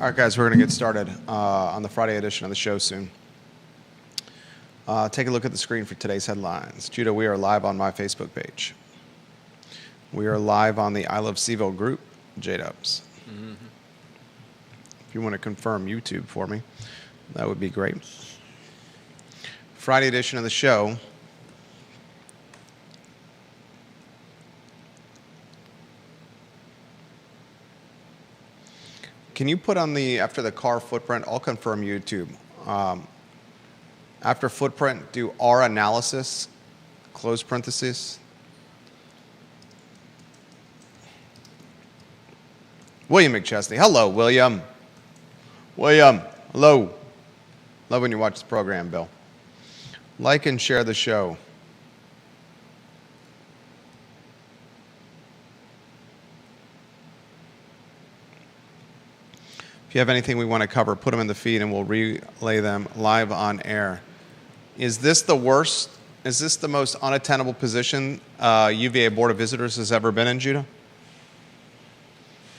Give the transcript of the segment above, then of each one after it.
All right, guys, we're going to get started on the Friday edition of the show soon. Take a look at the screen for today's headlines. Judah, we are live on my Facebook page. We are live on the I Love CVille group, J-Dubs. Mm-hmm. If you want to confirm YouTube for me, that would be great. Friday edition of the show. Can you put on the, after the car footprint, I'll confirm YouTube. After footprint, do R analysis, close parentheses. William McChesney. Hello, William. William, hello. Love when you watch the program, Bill. Like and share the show. If you have anything we want to cover, put them in the feed and we'll relay them live on air. Is this the worst? Is this the most unattainable position UVA Board of Visitors has ever been in, Judah?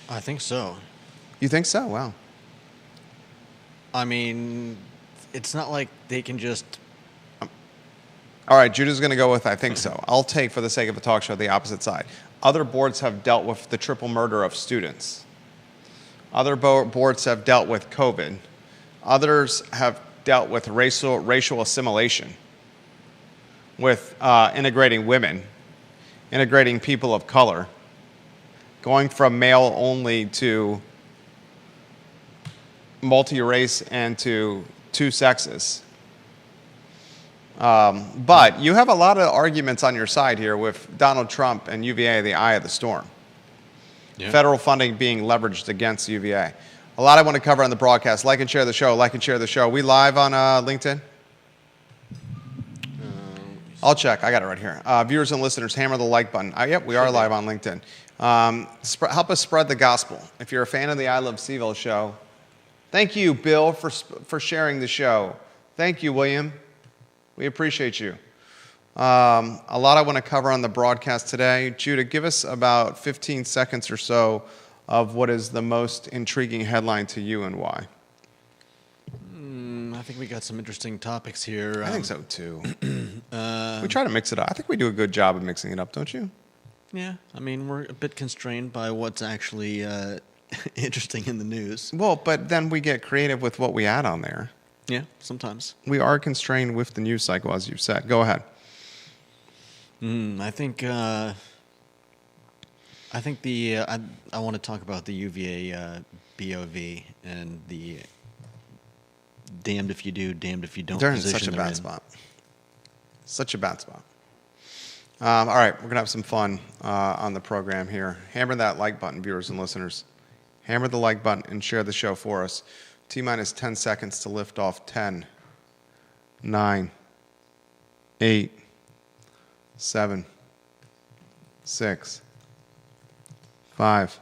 I think so. You think so? Wow. I mean, it's not like they can just... All right, Judah's going to go with I think so. I'll take, for the sake of a talk show, the opposite side. Other boards have dealt with the triple murder of students. Other boards have dealt with COVID. Others have dealt with racial assimilation, with integrating women, integrating people of color, going from male only to multi-race and to two sexes. But you have a lot of arguments on your side here with Donald Trump and UVA, the eye of the storm. Yeah. Federal funding being leveraged against UVA. A lot I want to cover on the broadcast. Like and share the show. Like and share the show. We live on LinkedIn? I'll check. I got it right here. Viewers and listeners, hammer the like button. Yep, we are live on LinkedIn. Help us spread the gospel. If you're a fan of the I Love CVille show, thank you, Bill, for sharing the show. Thank you, William. We appreciate you. A lot I want to cover on the broadcast today. Judah, give us about 15 seconds or so of what is the most intriguing headline to you and why. I think we got some interesting topics here. I think so, too. We try to mix it up. I think we do a good job of mixing it up, don't you? Yeah. I mean, we're a bit constrained by what's actually interesting in the news. Well, but then we get creative with what we add on there. Yeah, sometimes. We are constrained with the news cycle, as you've said. Go ahead. I think I want to talk about the UVA BOV and the damned if you do, damned if you don't. They're in such a bad spot. Such a bad spot. All right, we're gonna have some fun on the program here. Hammer that like button, viewers and listeners. Hammer the like button and share the show for us. T-minus 10 seconds to lift off. 10, 9, 8, 7, 6, 5,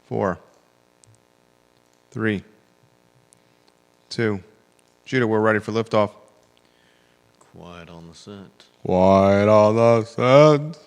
4, 3, 2. Judah, we're ready for liftoff. Quiet on the set. Quiet on the set.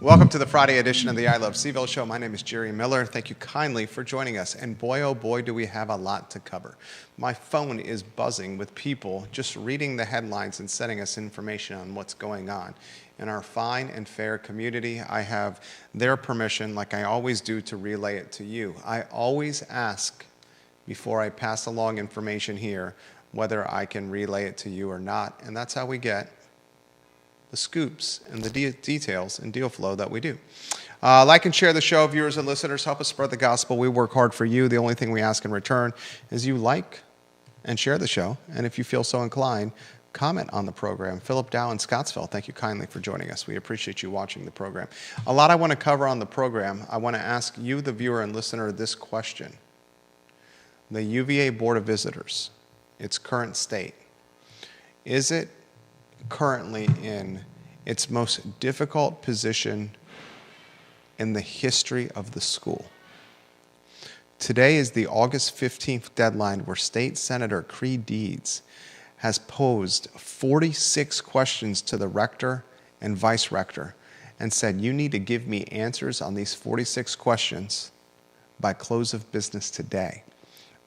Welcome to the Friday edition of the I Love CVille show. My name is Jerry Miller. Thank you kindly for joining us. And boy, oh boy, do we have a lot to cover. My phone is buzzing with people just reading the headlines and sending us information on what's going on. In our fine and fair community, I have their permission, like I always do, to relay it to you. I always ask before I pass along information here whether I can relay it to you or not. And that's how we get the scoops and the details and deal flow that we do. Like and share the show, viewers and listeners. Help us spread the gospel. We work hard for you. The only thing we ask in return is you like and share the show. And if you feel so inclined, comment on the program. Philip Dow in Scottsville, thank you kindly for joining us. We appreciate you watching the program. A lot I want to cover on the program. I want to ask you, the viewer and listener, this question. The UVA Board of Visitors, its current state, is it currently in its most difficult position in the history of the school. Today is the August 15th deadline where State Senator Creed Deeds has posed 46 questions to the rector and vice rector and said, you need to give me answers on these 46 questions by close of business today.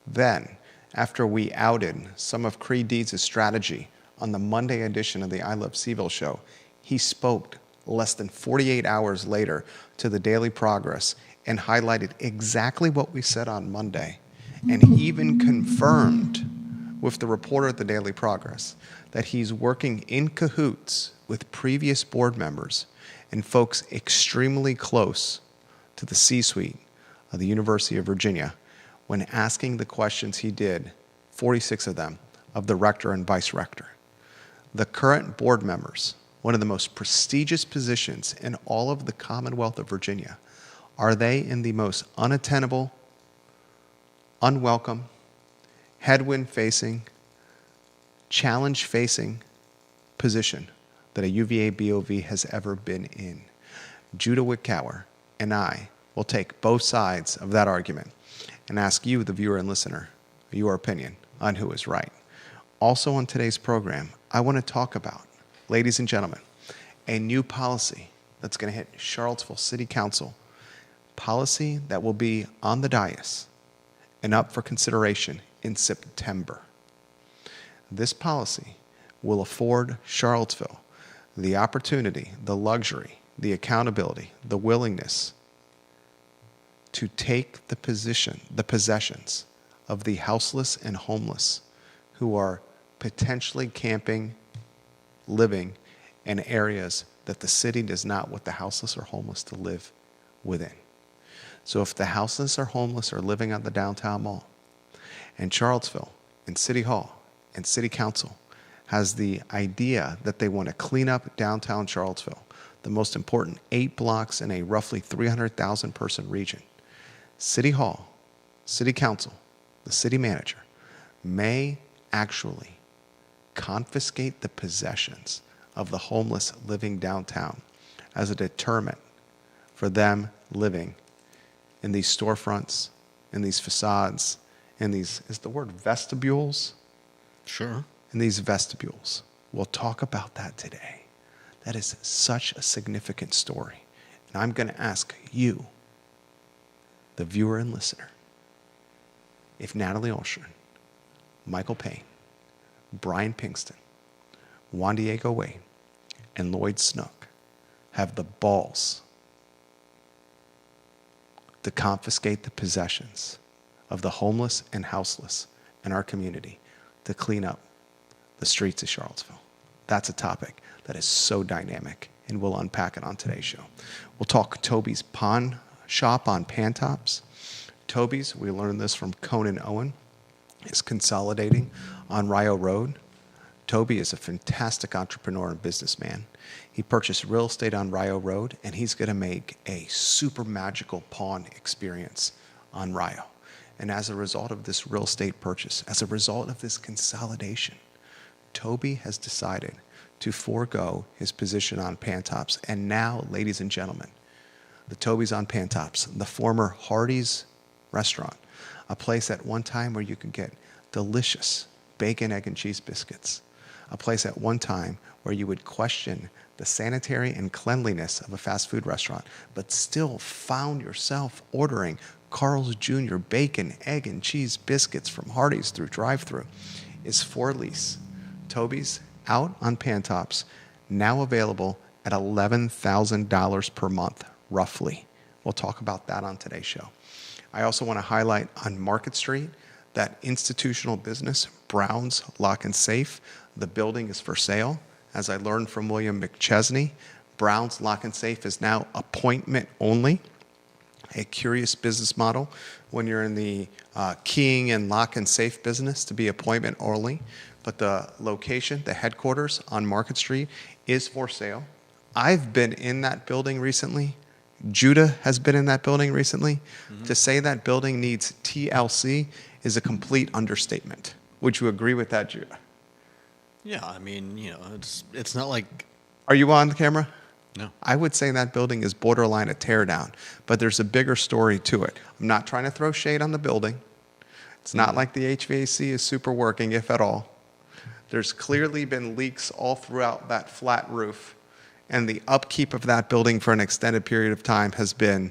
Then, after we outed some of Creed Deeds' strategy on the Monday edition of the I Love CVille show, he spoke less than 48 hours later to the Daily Progress and highlighted exactly what we said on Monday, and even confirmed with the reporter at the Daily Progress that he's working in cahoots with previous board members and folks extremely close to the C-suite of the University of Virginia when asking the questions he did, 46 of them, of the rector and vice rector. The current board members, one of the most prestigious positions in all of the Commonwealth of Virginia, are they in the most unattainable, unwelcome, headwind-facing, challenge-facing position that a UVA BOV has ever been in? Judah Wickower and I will take both sides of that argument and ask you, the viewer and listener, your opinion on who is right. Also on today's program, I want to talk about, ladies and gentlemen, a new policy that's going to hit Charlottesville City Council, policy that will be on the dais and up for consideration in September. This policy will afford Charlottesville the opportunity, the luxury, the accountability, the willingness to take the possessions of the houseless and homeless who are potentially camping, living in areas that the city does not want the houseless or homeless to live within. So if the houseless or homeless are living at the downtown mall, and Charlottesville and City Hall and City Council has the idea that they want to clean up downtown Charlottesville, the most important 8 blocks in a roughly 300,000 person region, City Hall, City Council, the city manager may actually confiscate the possessions of the homeless living downtown as a deterrent for them living in these storefronts, in these facades, in these, is the word vestibules? Sure. In these vestibules. We'll talk about that today. That is such a significant story. And I'm going to ask you, the viewer and listener, if Natalie Olshan, Michael Payne, Brian Pinkston, Juan Diego Wade, and Lloyd Snook have the balls to confiscate the possessions of the homeless and houseless in our community to clean up the streets of Charlottesville. That's a topic that is so dynamic, and we'll unpack it on today's show. We'll talk Toby's Pawn Shop on Pantops. Toby's, we learned this from Conan Owen, is consolidating on Rio Road. Toby is a fantastic entrepreneur and businessman. He purchased real estate on Rio Road, and he's going to make a super magical pawn experience on Rio. And as a result of this real estate purchase, as a result of this consolidation, Toby has decided to forego his position on Pantops. And now, ladies and gentlemen, the Toby's on Pantops, the former Hardee's restaurant, a place at one time where you could get delicious bacon, egg, and cheese biscuits, a place at one time where you would question the sanitary and cleanliness of a fast food restaurant, but still found yourself ordering Carl's Jr. bacon, egg, and cheese biscuits from Hardee's through drive-thru, is for lease. Toby's out on Pantops, now available at $11,000 per month, roughly. We'll talk about that on today's show. I also want to highlight on Market Street that institutional business, Brown's Lock and Safe. The building is for sale. As I learned from William McChesney, Brown's Lock and Safe is now appointment only. A curious business model when you're in the keying and lock and safe business to be appointment only. But the location, the headquarters on Market Street is for sale. I've been in that building recently. Judah has been in that building recently. Mm-hmm. To say that building needs TLC is a complete understatement. Would you agree with that, Judah? Yeah, I mean, it's not like Are you on the camera? No. I would say that building is borderline a tear down, but there's a bigger story to it. I'm not trying to throw shade on the building. It's not like the HVAC is super working, if at all. There's clearly been leaks all throughout that flat roof, and the upkeep of that building for an extended period of time has been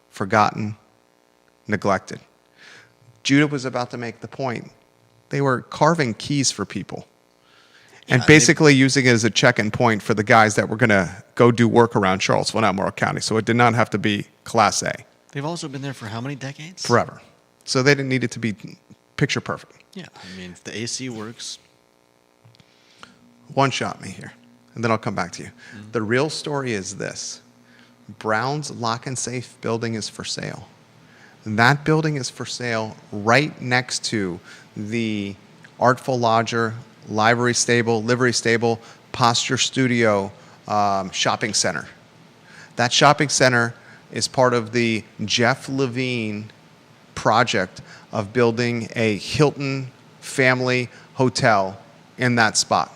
forgotten, neglected. Judah was about to make the point. They were carving keys for people and basically using it as a check-in point for the guys that were going to go do work around Charlottesville and Albemarle County. So it did not have to be Class A. They've also been there for how many decades? Forever. So they didn't need it to be picture perfect. Yeah, I mean, if the AC works. One shot me here, and then I'll come back to you. The real story is this. Brown's Lock and Safe building is for sale. That building is for sale right next to the Artful Lodger, livery stable, posture studio shopping center. That shopping center is part of the Jeff Levine project of building a Hilton family hotel in that spot.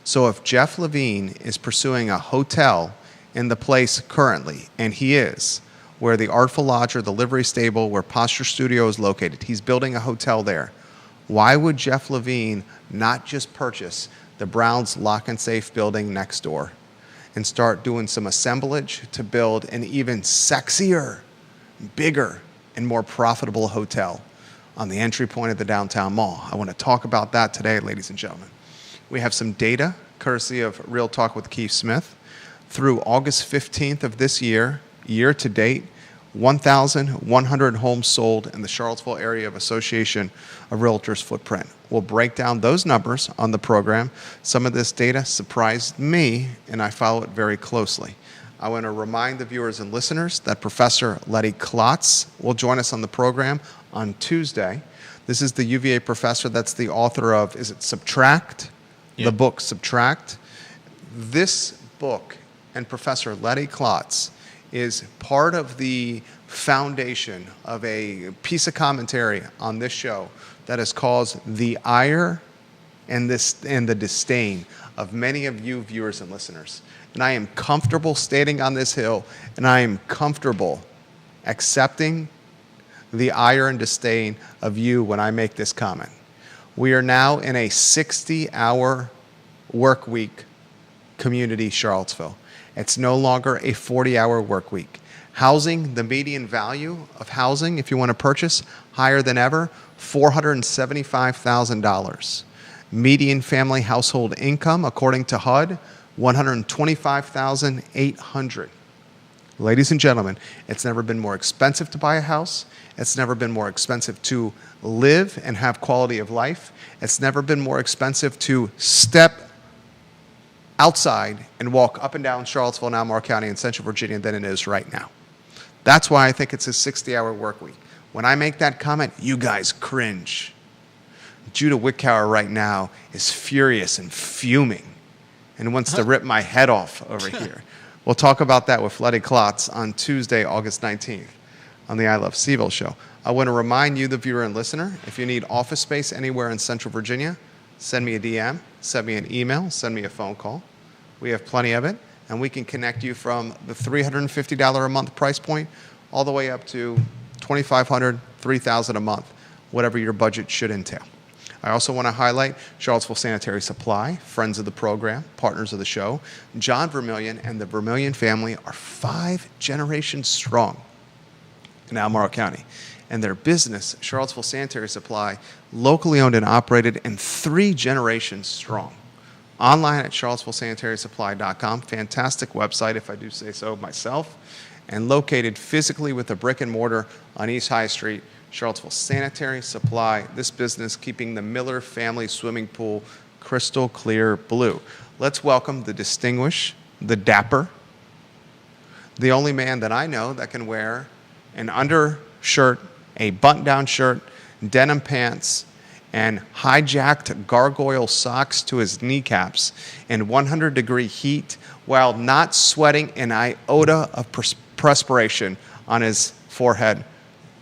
So if Jeff Levine is pursuing a hotel in the place currently, and he is, where the Artful Lodger, the livery stable, where Posture Studio is located, he's building a hotel there. Why would Jeff Levine not just purchase the Brown's Lock and Safe building next door and start doing some assemblage to build an even sexier, bigger, and more profitable hotel on the entry point of the downtown mall? I want to talk about that today, ladies and gentlemen. We have some data, courtesy of Real Talk with Keith Smith. Through August 15th of this year, year to date, 1,100 homes sold in the Charlottesville Area of Association of Realtors footprint. We'll break down those numbers on the program. Some of this data surprised me, and I follow it very closely. I want to remind the viewers and listeners that Professor Letty Klotz will join us on the program on Tuesday. This is the UVA professor that's the author of, is it Subtract? Yeah. The book Subtract. This book and Professor Letty Klotz is part of the foundation of a piece of commentary on this show that has caused the ire and the disdain of many of you viewers and listeners. And I am comfortable standing on this hill, and I am comfortable accepting the ire and disdain of you when I make this comment. We are now in a 60-hour work week community, Charlottesville. It's no longer a 40-hour work week. Housing, the median value of housing, if you want to purchase, higher than ever, $475,000. Median family household income, according to HUD, $125,800. Ladies and gentlemen, it's never been more expensive to buy a house. It's never been more expensive to live and have quality of life. It's never been more expensive to step outside and walk up and down Charlottesville and Albemarle County in Central Virginia than it is right now. That's why I think it's a 60-hour work week. When I make that comment, you guys cringe. Judah Wickower right now is furious and fuming and wants to rip my head off over here. We'll talk about that with Letty Klotz on Tuesday, August 19th on the I Love CVille show. I want to remind you, the viewer and listener, if you need office space anywhere in Central Virginia, send me a DM, send me an email, send me a phone call. We have plenty of it, and we can connect you from the $350 a month price point all the way up to $2,500, $3,000 a month, whatever your budget should entail. I also want to highlight Charlottesville Sanitary Supply, friends of the program, partners of the show. John Vermillion and the Vermillion family are 5 generations strong in Albemarle County. And their business, Charlottesville Sanitary Supply, locally owned and operated and 3 generations strong. Online at charlottesvillesanitarysupply.com. Fantastic website, if I do say so myself. And located physically with a brick and mortar on East High Street, Charlottesville Sanitary Supply. This business keeping the Miller family swimming pool crystal clear blue. Let's welcome the distinguished, the dapper, the only man that I know that can wear an undershirt, a button-down shirt, denim pants, and hijacked gargoyle socks to his kneecaps in 100-degree heat while not sweating an iota of perspiration on his forehead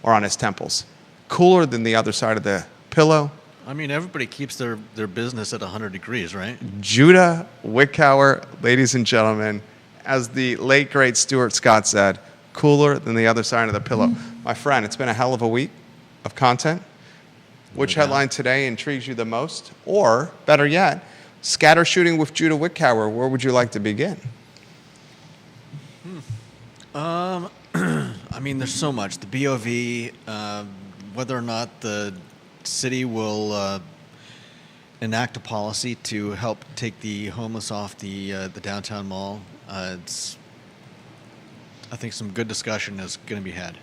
or on his temples. Cooler than the other side of the pillow, I mean, everybody keeps their business at 100 degrees, right? Judah Wickower, ladies and gentlemen, as the late, great Stuart Scott said, cooler than the other side of the pillow. My friend, it's been a hell of a week of content. Which headline today intrigues you the most? Or, better yet, scatter shooting with Judah Wickower. Where would you like to begin? I mean, there's so much. The BOV, whether or not the city will enact a policy to help take the homeless off the downtown mall. I think some good discussion is going to be had.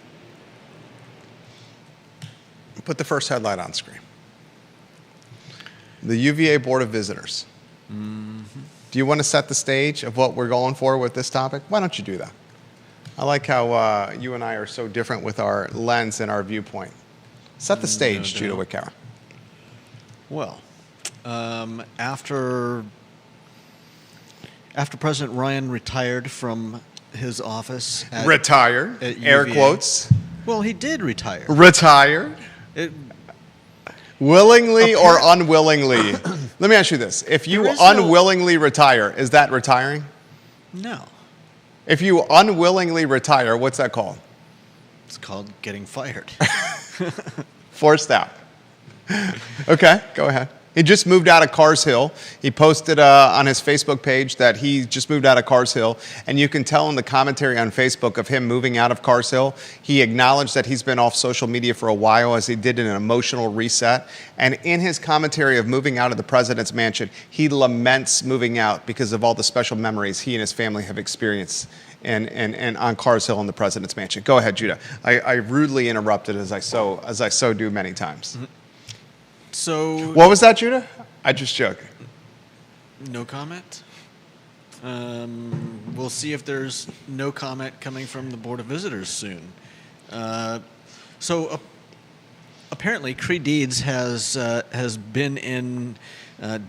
Put the first headline on screen. The UVA Board of Visitors. Mm-hmm. Do you want to set the stage of what we're going for with this topic? Why don't you do that? I like how you and I are so different with our lens and our viewpoint. Set the stage, Judah Wickower. Well, after President Ryan retired from his office, Retired, at air UVA, quotes. Well, he did retire. Retired. Willingly or unwillingly? Let me ask you this. If you unwillingly retire, is that retiring? No. If you unwillingly retire, what's that called? It's called getting fired. Forced out. Okay, go ahead. He just moved out of Cars Hill. He posted on his Facebook page that he just moved out of Cars Hill. And you can tell in the commentary on Facebook of him moving out of Cars Hill, he acknowledged that he's been off social media for a while as he did an emotional reset. And in his commentary of moving out of the president's mansion, he laments moving out because of all the special memories he and his family have experienced and on Cars Hill in the president's mansion. Go ahead, Judah. I rudely interrupted as I so do many times. Mm-hmm. So what was that, Judah? I just joking. No comment. We'll see if there's no comment coming from the Board of Visitors soon. Apparently, Creed Deeds has been in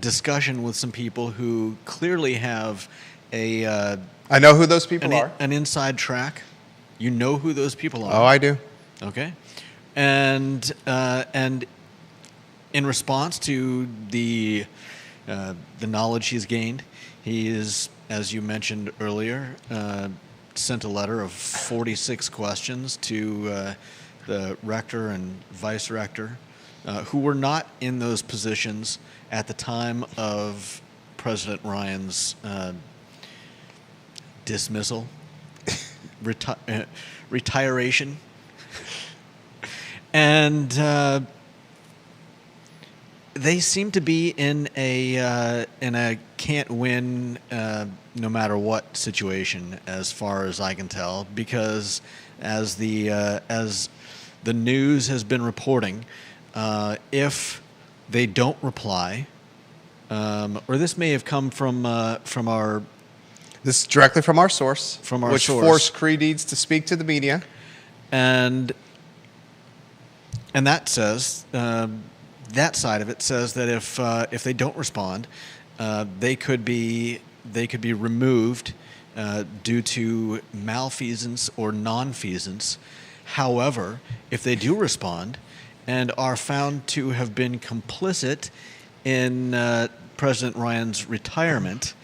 discussion with some people who clearly have a. I know who those people are. An inside track. You know who those people are. Oh, I do. Okay, and in response to the knowledge he's gained, he is, as you mentioned earlier, sent a letter of 46 questions to the rector and vice rector, who were not in those positions at the time of President Ryan's dismissal, retiration, and. They seem to be in a can't win no matter what situation, as far as I can tell, because as the news has been reporting, if they don't reply, or this may have come from our. This is directly from our source, which source. Forced Creed Deeds to speak to the media, and that says. That side of it says that if they don't respond, they could be removed due to malfeasance or nonfeasance. However, if they do respond and are found to have been complicit in President Ryan's retirement,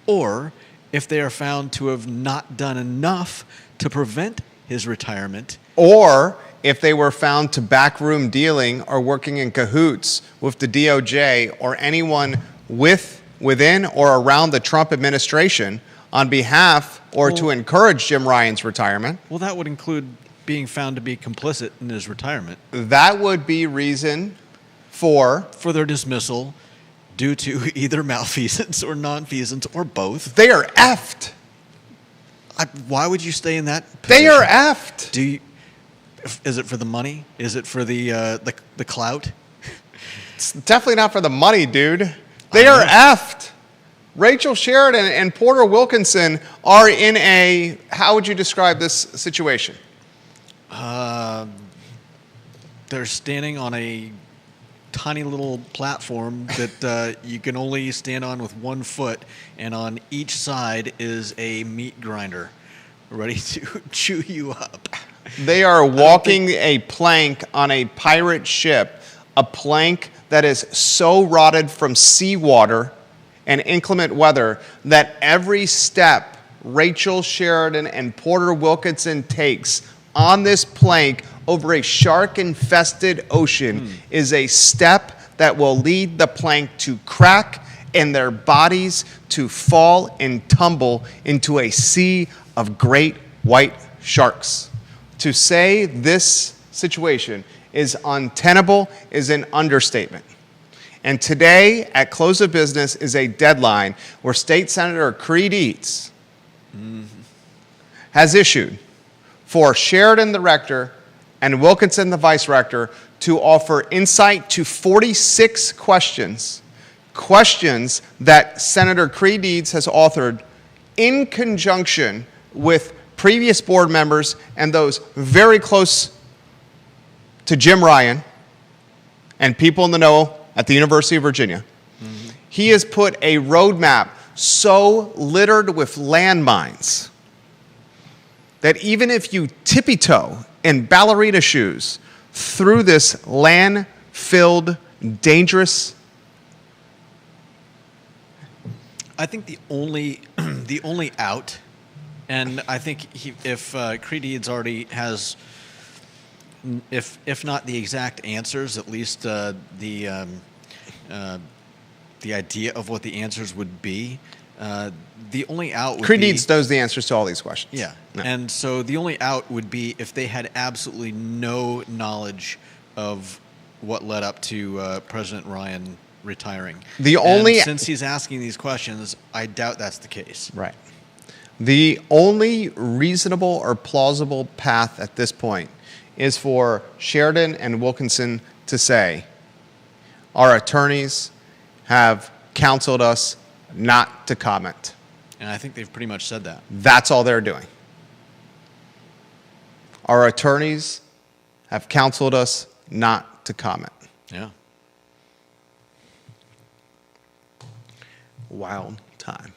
or if they are found to have not done enough to prevent his retirement, or if they were found to backroom dealing or working in cahoots with the DOJ or anyone within or around the Trump administration on behalf or to encourage Jim Ryan's retirement. Well, that would include being found to be complicit in his retirement. That would be reason for their dismissal due to either malfeasance or nonfeasance or both. They are effed. Why would you stay in that position? They are effed. Is it for the money? Is it for the clout? It's definitely not for the money, dude. They are effed. Rachel Sheridan and Porter Wilkinson are in a, how would you describe this situation? They're standing on a tiny little platform that you can only stand on with 1 foot, and on each side is a meat grinder ready to chew you up. They are walking a plank on a pirate ship a plank that is so rotted from seawater and inclement weather that every step Rachel Sheridan and Porter Wilkinson takes on this plank over a shark-infested ocean is a step that will lead the plank to crack and their bodies to fall and tumble into a sea of great white sharks. To say this situation is untenable is an understatement. And today, at close of business, is a deadline where State Senator Creed Eads has issued for Sheridan, the rector, and Wilkinson, the vice rector, to offer insight to 46 questions that Senator Creed Eads has authored in conjunction with previous board members and those very close to Jim Ryan and people in the know at the University of Virginia. He has put a roadmap so littered with landmines that even if you tippy-toe in ballerina shoes through this land-filled, dangerous... I think the only out, and I think if Creed Eads already has, if not the exact answers, at least the idea of what the answers would be. The only out would Creed be... Eads knows the answers to all these questions. Yeah. No. And so the only out would be if they had absolutely no knowledge of what led up to President Ryan retiring. Since he's asking these questions, I doubt that's the case. Right. The only reasonable or plausible path at this point is for Sheridan and Wilkinson to say, our attorneys have counseled us not to comment. And I think they've pretty much said that. That's all they're doing. Our attorneys have counseled us not to comment. Yeah. Wild time.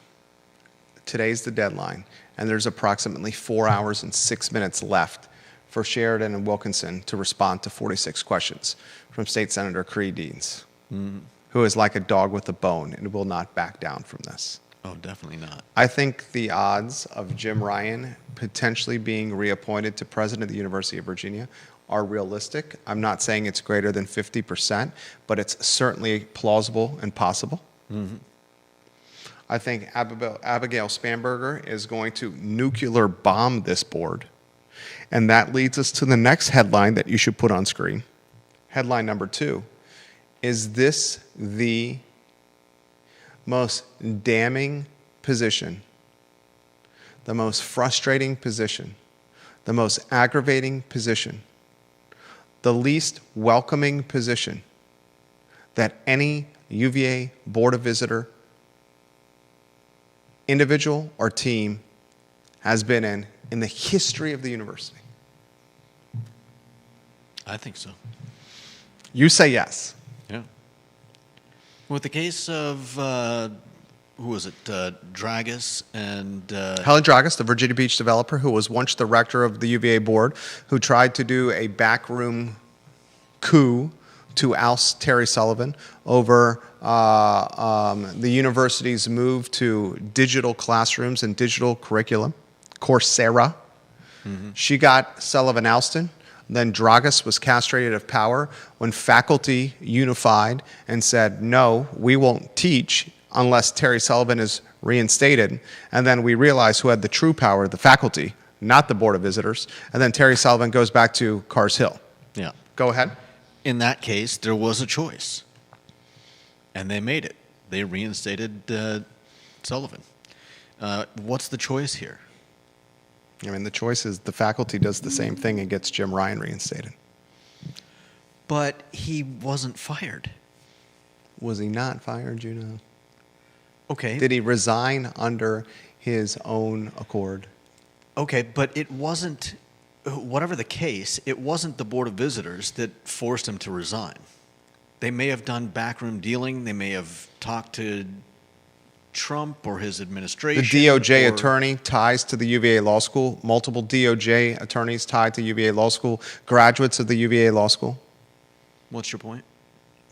Today's the deadline, and there's approximately 4 hours and 6 minutes left for Sheridan and Wilkinson to respond to 46 questions from State Senator Creed Eads, who is like a dog with a bone and will not back down from this. Oh, definitely not. I think the odds of Jim Ryan potentially being reappointed to president of the University of Virginia are realistic. I'm not saying it's greater than 50%, but it's certainly plausible and possible. I think Abigail Spanberger is going to nuclear bomb this board. And that leads us to the next headline that you should put on screen. Headline number 2. Is this the most damning position, the most frustrating position, the most aggravating position, the least welcoming position that any UVA Board of Visitor individual or team has been in the history of the university? I think so. You say yes. Yeah. With the case of, who was it, Dragus and... Helen Dragus, the Virginia Beach developer, who was once the rector of the UVA board, who tried to do a backroom coup to oust Terry Sullivan over the university's move to digital classrooms and digital curriculum, Coursera. She got Sullivan ousted. Then Dragus was castrated of power when faculty unified and said, no, we won't teach unless Terry Sullivan is reinstated. And then we realized who had the true power, the faculty, not the Board of Visitors. And then Terry Sullivan goes back to Cars Hill. Yeah. Go ahead. In that case, there was a choice. And they made it. They reinstated Sullivan. What's the choice here? I mean, the choice is the faculty does the same thing and gets Jim Ryan reinstated. But he wasn't fired. Was he not fired, you know? Okay. Did he resign under his own accord? Okay, but it wasn't, whatever the case, it wasn't the Board of Visitors that forced him to resign. They may have done backroom dealing. They may have talked to Trump or his administration. The DOJ attorney ties to the UVA Law School, multiple DOJ attorneys tied to UVA Law School, graduates of the UVA Law School. What's your point?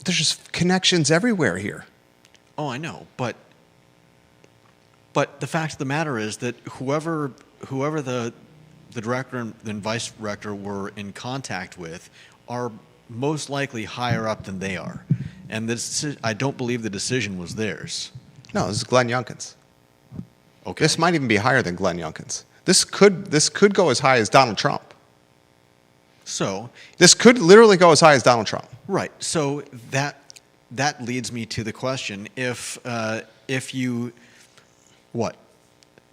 There's just connections everywhere here. Oh, I know, but the fact of the matter is that whoever the director and vice director were in contact with are most likely higher up than they are, and I don't believe the decision was theirs. No, this is Glenn Youngkin's. Okay. This might even be higher than Glenn Youngkin's. This could go as high as Donald Trump. So This could literally go as high as Donald Trump. right. So that leads me to the question: if you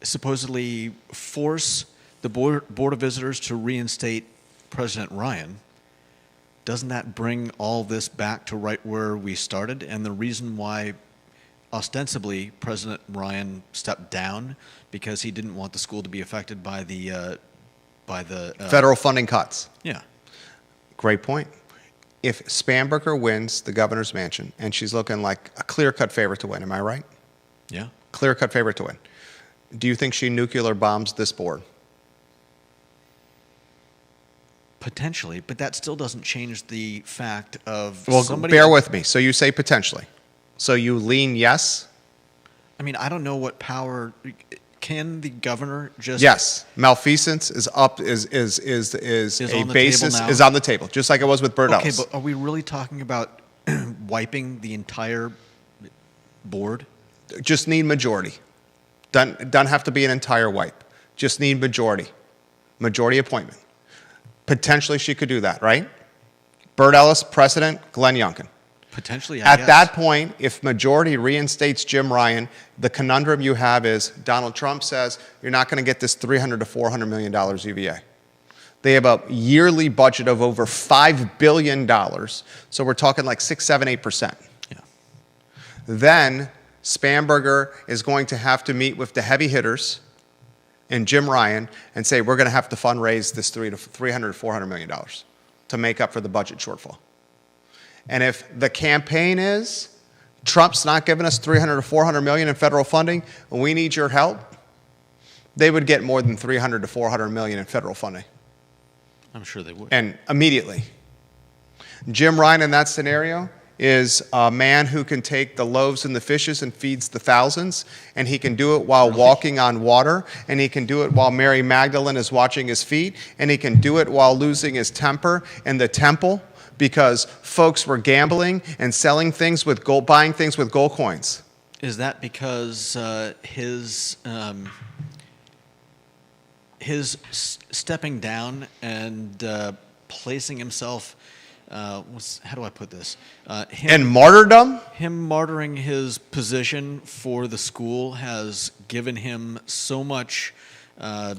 supposedly force the board of visitors to reinstate President Ryan, doesn't that bring all this back to right where we started? And the reason why ostensibly President Ryan stepped down because he didn't want the school to be affected by the Federal funding cuts. Yeah. Great point. If Spanberger wins the governor's mansion, and she's looking like a clear-cut favorite to win, am I right? Yeah. Clear-cut favorite to win. Do you think she nuclear bombs this board? Potentially, but that still doesn't change the fact of Well, somebody. bear with me. So you say potentially. So you lean yes? I mean, I don't know what power can the governor just. Yes. Malfeasance is up is a on the basis table now? is on the table, just like it was with Bird Okay, Ellis. but are we really talking about wiping the entire board? Just need majority. Doesn't have to be an entire wipe. Just need majority. Majority appointment. Potentially she could do that, right? Bird Ellis, precedent, Glenn Youngkin. Potentially, I At guess. that point, if majority reinstates Jim Ryan, the conundrum you have is Donald Trump says you're not going to get this $300 to $400 million UVA. They have a yearly budget of over $5 billion, so we're talking like 6, 7, 8%. Yeah. Then Spanberger is going to have to meet with the heavy hitters and Jim Ryan and say we're going to have to fundraise this $300 to $400 million to make up for the budget shortfall. And if the campaign is Trump's not giving us $300 to $400 million in federal funding, and we need your help, they would get more than $300 to $400 million in federal funding, I'm sure they would. and immediately. Jim Ryan in that scenario is a man who can take the loaves and the fishes and feeds the thousands, and he can do it while walking on water, and he can do it while Mary Magdalene is watching his feet, and he can do it while losing his temper in the temple because folks were gambling and selling things with gold, buying things with gold coins. Is that because his stepping down and placing himself, how do I put this? And martyrdom? Him martyring his position for the school has given him so much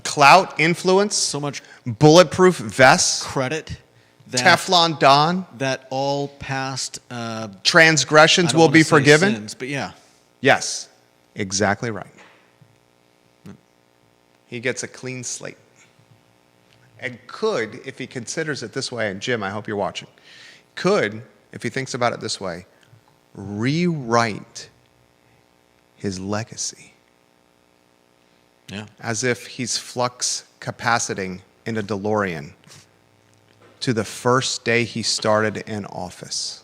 Clout, influence, so much bulletproof vests, credit that Teflon Don, that all past transgressions I don't will wanna be say forgiven. sins, but yeah. Yes, exactly right. He gets a clean slate. And could, if he considers it this way, and Jim, I hope you're watching, could, if he thinks about it this way, rewrite his legacy Yeah. as if he's flux capaciting in a DeLorean to the first day he started in office.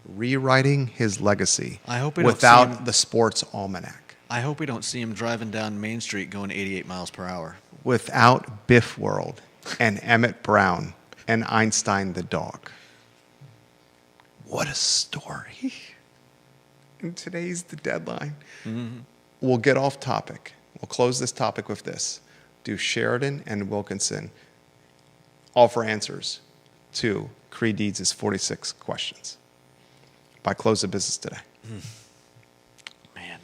Rewriting his legacy I hope we don't see without him- the sports almanac. I hope we don't see him driving down Main Street going 88 miles per hour. Without Biff World and Emmett Brown and Einstein the dog. What a story. And today's the deadline. Mm-hmm. We'll get off topic. We'll close this topic with this. Do Sheridan and Wilkinson offer answers to Creed Deeds' 46 questions by close of business today? Man.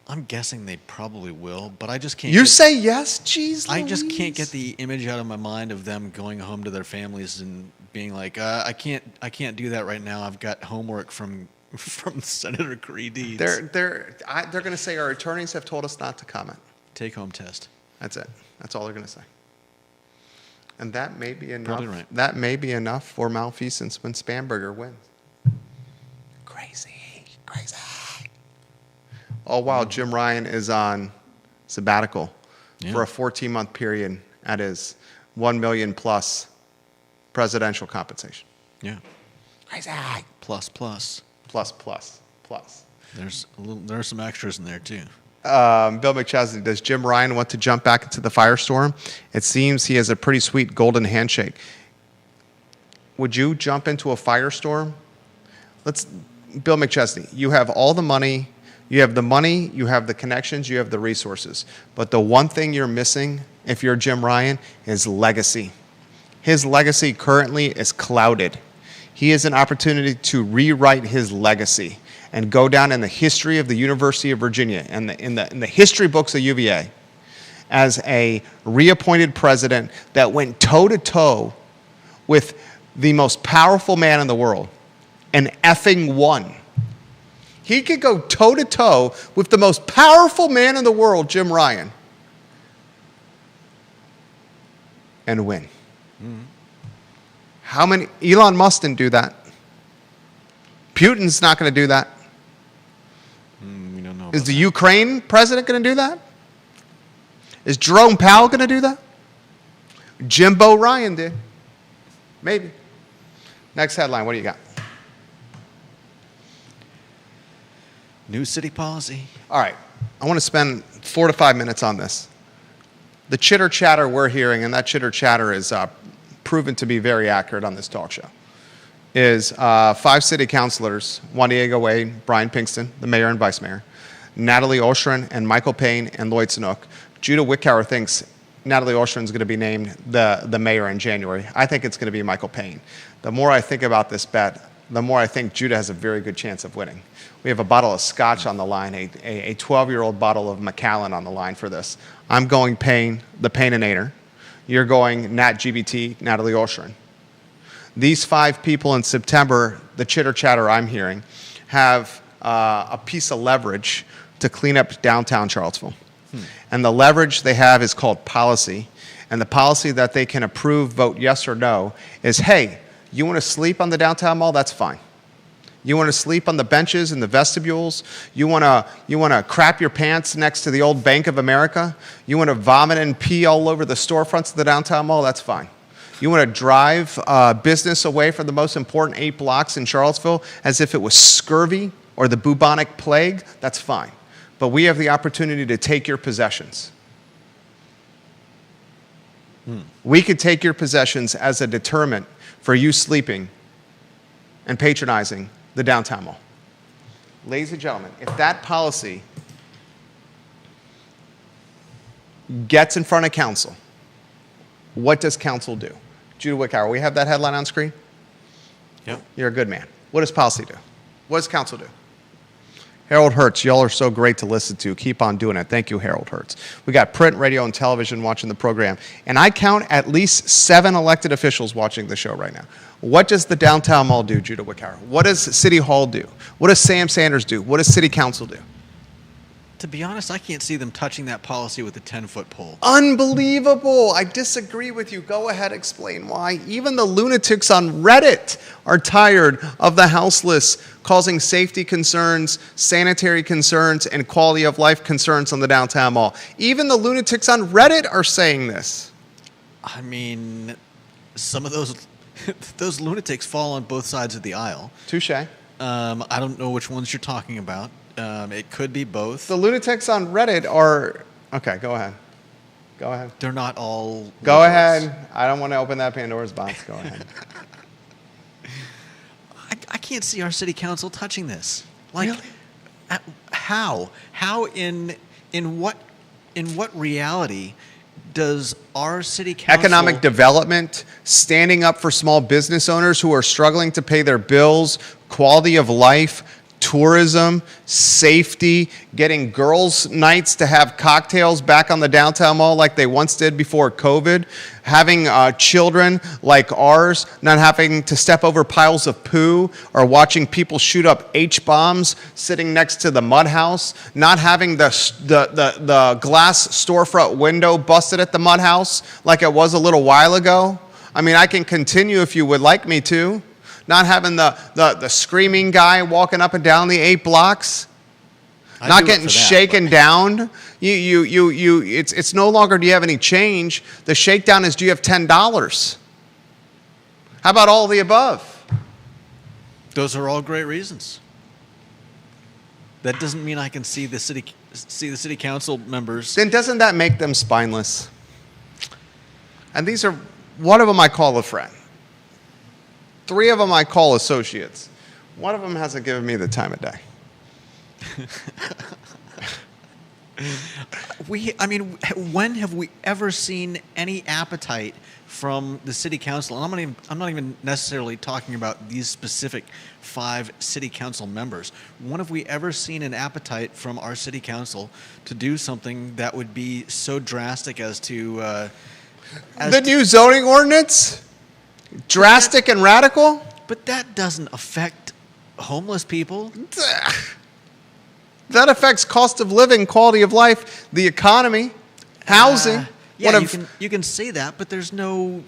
I'm guessing they probably will, but I just can't. You say yes? Jeez, I just can't Louise. get the image out of my mind of them going home to their families and being like, I can't do that right now. I've got homework from Senator Creed Deeds. They're going to say our attorneys have told us not to comment. Take home test. That's it. That's all they're going to say. And that may be enough. Probably right. That may be enough for malfeasance when Spanberger wins. Crazy. All while Jim Ryan is on sabbatical Yeah. for a 14-month period at his $1 million plus presidential compensation. Yeah. Crazy. Plus. Plus. There's some extras in there too. Bill McChesney, does Jim Ryan want to jump back into the firestorm? It seems he has a pretty sweet golden handshake. Would you jump into a firestorm? Bill McChesney, you have all the money. You have the connections, you have the resources. But the one thing you're missing, if you're Jim Ryan, is legacy. His legacy currently is clouded. He has an opportunity to rewrite his legacy and go down in the history of the University of Virginia and in the history books of UVA as a reappointed president that went toe-to-toe with the most powerful man in the world and effing won. He could go toe-to-toe with the most powerful man in the world, Jim Ryan, and win. How many? Elon Musk didn't do that. Putin's not going to do that. We don't know. Is the Ukraine president going to do that? Is Jerome Powell going to do that? Jimbo Ryan did. Maybe. Next headline, what do you got? New city policy. All right. I want to spend 4 to 5 minutes on this. The chitter chatter we're hearing, and that chitter chatter is proven to be very accurate on this talk show, is 5 city councilors, Juan Diego Wade, Brian Pinkston, the mayor and vice mayor, Natalie Oshrin and Michael Payne and Lloyd Sanook. Judah Wickower thinks Natalie Oshrin is going to be named the mayor in January. I think it's going to be Michael Payne. The more I think about this bet, the more I think Judah has a very good chance of winning. We have a bottle of scotch on the line, a 12-year-old bottle of Macallan on the line for this. I'm going Payne, the Payneinator. You're going Nat GBT, Natalie Oshrin. These 5 people in September, the chitter chatter I'm hearing, have a piece of leverage to clean up downtown Charlottesville. And the leverage they have is called policy. And the policy that they can approve, vote yes or no, is, hey, you want to sleep on the downtown mall? That's fine. You want to sleep on the benches in the vestibules? You want to crap your pants next to the old Bank of America? You want to vomit and pee all over the storefronts of the downtown mall? That's fine. You want to drive business away from the most important 8 blocks in Charlottesville as if it was scurvy or the bubonic plague? That's fine. But we have the opportunity to take your possessions. We could take your possessions as a deterrent for you sleeping and patronizing the downtown mall. Ladies and gentlemen, if that policy gets in front of council, what does council do? Judah Wickower, we have that headline on screen? Yep. You're a good man. What does policy do? What does council do? Harold Hertz, y'all are so great to listen to. Keep on doing it. Thank you, Harold Hertz. We got print, radio, and television watching the program. And I count at least 7 elected officials watching the show right now. What does the downtown mall do, Judah Wickower? What does City Hall do? What does Sam Sanders do? What does City Council do? To be honest, I can't see them touching that policy with a 10-foot pole. Unbelievable. I disagree with you. Go ahead, explain why. Even the lunatics on Reddit are tired of the houseless causing safety concerns, sanitary concerns, and quality of life concerns on the downtown mall. Even the lunatics on Reddit are saying this. I mean, some of those lunatics fall on both sides of the aisle. Touche. I don't know which ones you're talking about. It could be both. The lunatics on Reddit are... Okay, go ahead. Go ahead. They're not all... Go ahead. I don't want to open that Pandora's box. Go ahead. I can't see our city council touching this. Like, really? How? How in what reality does our city council... Economic development, standing up for small business owners who are struggling to pay their bills, quality of life, tourism, safety, getting girls' nights to have cocktails back on the downtown mall like they once did before COVID, having children like ours not having to step over piles of poo or watching people shoot up H-bombs sitting next to the mud house, not having the glass storefront window busted at the mud house like it was a little while ago. I mean, I can continue if you would like me to. Not having the screaming guy walking up and down the 8 blocks, not getting shaken down. It's no longer do you have any change. The shakedown is do you have $10? How about all the above? Those are all great reasons. That doesn't mean I can see the city council members. Then doesn't that make them spineless? And these are, one of them I call a friend. 3 of them I call associates. One of them hasn't given me the time of day. When have we ever seen any appetite from the city council? And I'm not even necessarily talking about these specific 5 city council members. When have we ever seen an appetite from our city council to do something that would be so drastic as to the new zoning ordinance? Drastic and radical? But that doesn't affect homeless people. That affects cost of living, quality of life, the economy, housing. Yeah, you can say that, but there's no.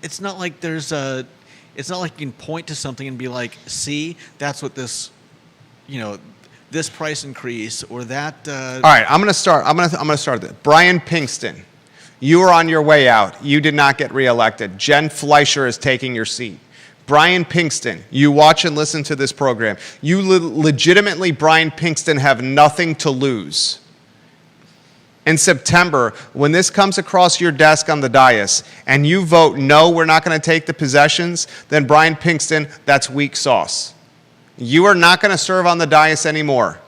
It's not like there's a. It's not like you can point to something and be like, "See, that's what this, this price increase or that." All right, I'm going to start. I'm going to start this. Brian Pinkston, you are on your way out. You did not get reelected. Jen Fleischer is taking your seat. Brian Pinkston, you watch and listen to this program. You legitimately, Brian Pinkston, have nothing to lose. In September, when this comes across your desk on the dais and you vote no, we're not going to take the possessions, then Brian Pinkston, that's weak sauce. You are not going to serve on the dais anymore.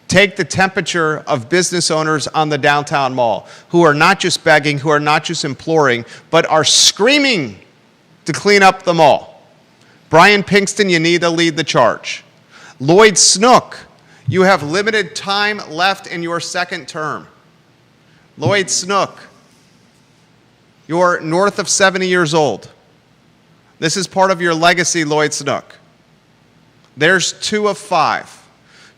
Take the temperature of business owners on the downtown mall who are not just begging, who are not just imploring, but are screaming to clean up the mall. Brian Pinkston, you need to lead the charge. Lloyd Snook, you have limited time left in your second term. Lloyd Snook, you're north of 70 years old. This is part of your legacy, Lloyd Snook. There's 2 of 5.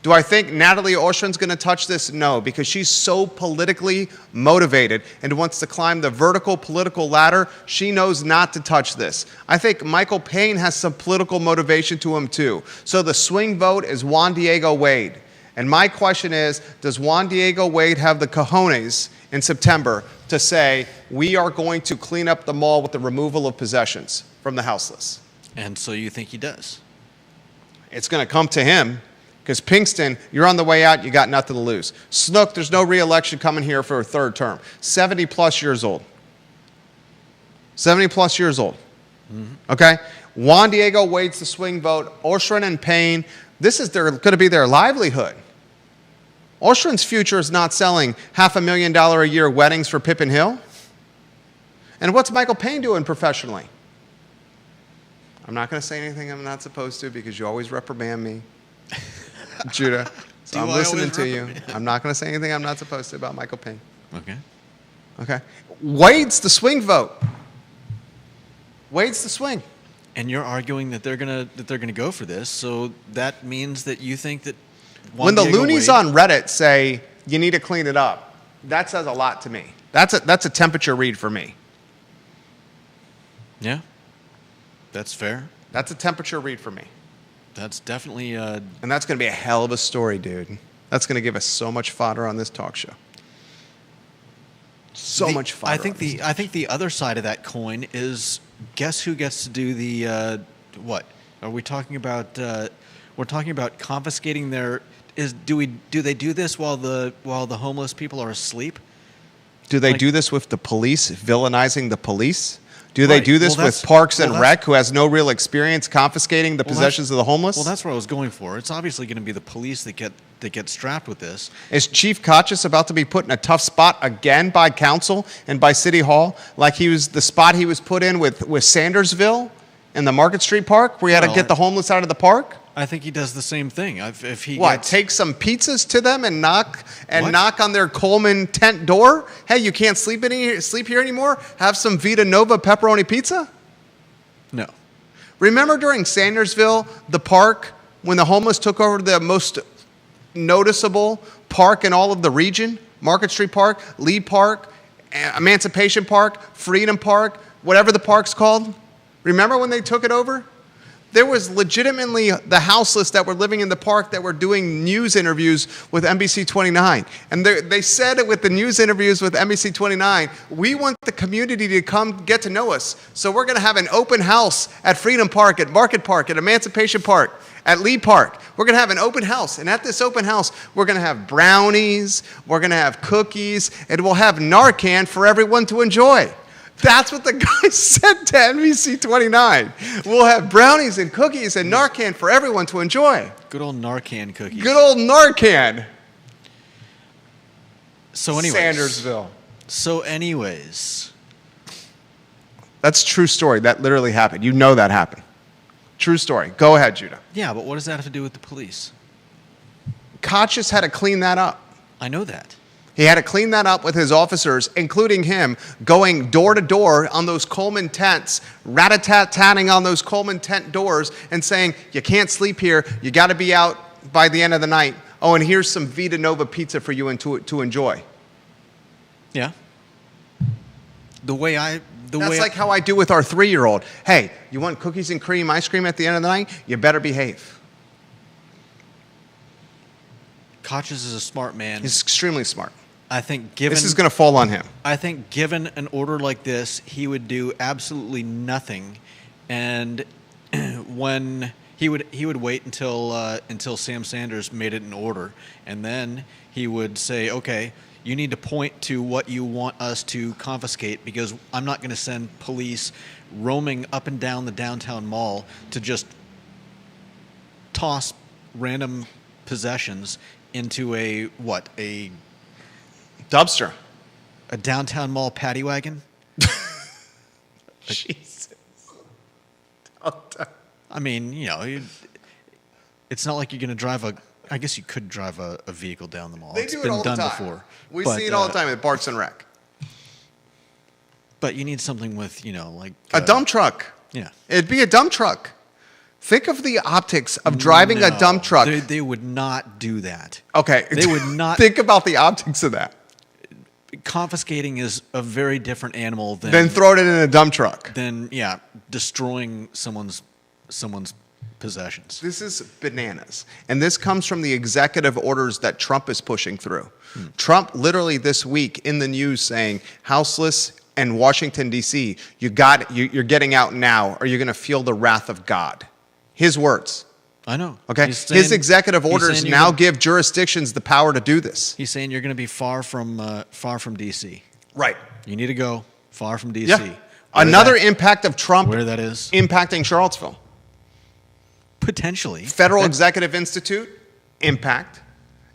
Do I think Natalie Oshrin's going to touch this? No, because she's so politically motivated and wants to climb the vertical political ladder. She knows not to touch this. I think Michael Payne has some political motivation to him too. So the swing vote is Juan Diego Wade. And my question is, does Juan Diego Wade have the cojones in September to say, we are going to clean up the mall with the removal of possessions from the houseless? And so you think he does? It's going to come to him. Because Pinkston, you're on the way out, you got nothing to lose. Snook, there's no re-election coming here for a 3rd term. 70-plus years old. 70-plus years old. Mm-hmm. Okay? Juan Diego Wade's the swing vote. Oshrin and Payne, this is going to be their livelihood. Oshrin's future is not selling $500,000 a year weddings for Pippin Hill. And what's Michael Payne doing professionally? I'm not going to say anything I'm not supposed to because you always reprimand me. Judah, so I'm listening to you. I'm not going to say anything I'm not supposed to about Michael Payne. Okay. Wade's the swing vote. Wade's the swing. And you're arguing that they're gonna go for this, so that means that you think that when the loonies on Reddit say you need to clean it up, that says a lot to me. That's a temperature read for me. Yeah, that's fair. That's a temperature read for me. That's definitely and that's going to be a hell of a story, dude. That's going to give us so much fodder on this talk show. So much fodder. I think the other side of that coin is, guess who gets to do the what? Are we talking about? We're talking about confiscating their. Do they do this while the homeless people are asleep? Do they do this with the police villainizing the police? Do they do this with Parks and Rec, who has no real experience confiscating the possessions of the homeless? Well, that's what I was going for. It's obviously going to be the police that get strapped with this. Is Chief Kachis about to be put in a tough spot again by council and by City Hall, like he was the spot he was put in with Sandersville in the Market Street Park, where he had to get the homeless out of the park? I think he does the same thing. Take some pizzas to them and knock on their Coleman tent door? Hey, you can't sleep here anymore? Have some Vita Nova pepperoni pizza? No. Remember during Sandersville, the park, when the homeless took over the most noticeable park in all of the region? Market Street Park, Lee Park, Emancipation Park, Freedom Park, whatever the park's called? Remember when they took it over? There was legitimately the houseless that were living in the park that were doing news interviews with NBC 29. And they said with the news interviews with NBC 29, we want the community to come get to know us. So we're going to have an open house at Freedom Park, at Market Park, at Emancipation Park, at Lee Park. We're going to have an open house. And at this open house, we're going to have brownies, we're going to have cookies, and we'll have Narcan for everyone to enjoy. That's what the guy said to NBC 29. We'll have brownies and cookies and Narcan for everyone to enjoy. Good old Narcan cookies. Good old Narcan. So anyways. Sandersville. So anyways. That's a true story. That literally happened. You know that happened. True story. Go ahead, Judah. Yeah, but what does that have to do with the police? Koch just had to clean that up. I know that. He had to clean that up with his officers, including him, going door to door on those Coleman tents, rat-a-tat-tatting on those Coleman tent doors and saying, you can't sleep here, you got to be out by the end of the night. Oh, and here's some Vita Nova pizza for you to enjoy. Yeah. That's like how I do with our 3-year-old. Hey, you want cookies and cream ice cream at the end of the night? You better behave. Koch is a smart man. He's extremely smart. I think given this is going to fall on him. I think given an order like this, he would do absolutely nothing, and when he would wait until Sam Sanders made it an order, and then he would say, okay, you need to point to what you want us to confiscate, because I'm not going to send police roaming up and down the downtown mall to just toss random possessions into a dumpster. A downtown mall paddy wagon? Jesus. I mean, it's not like you're going to drive I guess you could drive a vehicle down the mall. They It's do it been all done the time. before. We see it all the time at Parks and Rec. But you need something with, a dump truck. Yeah. It'd be a dump truck. Think of the optics of driving a dump truck. They would not do that. Okay. They would not. Think about the optics of that. Confiscating is a very different animal than... Then throw it in a dump truck. Than, destroying someone's possessions. This is bananas. And this comes from the executive orders that Trump is pushing through. Trump literally this week in the news saying, houseless and Washington, D.C., you're getting out now or you're going to feel the wrath of God. His words. I know. Okay. His executive orders now give jurisdictions the power to do this. He's saying you're going to be far from D.C. Right. You need to go far from D.C. Yeah. Another impact of Trump where that is impacting Charlottesville. Potentially. Federal Executive Institute, impact.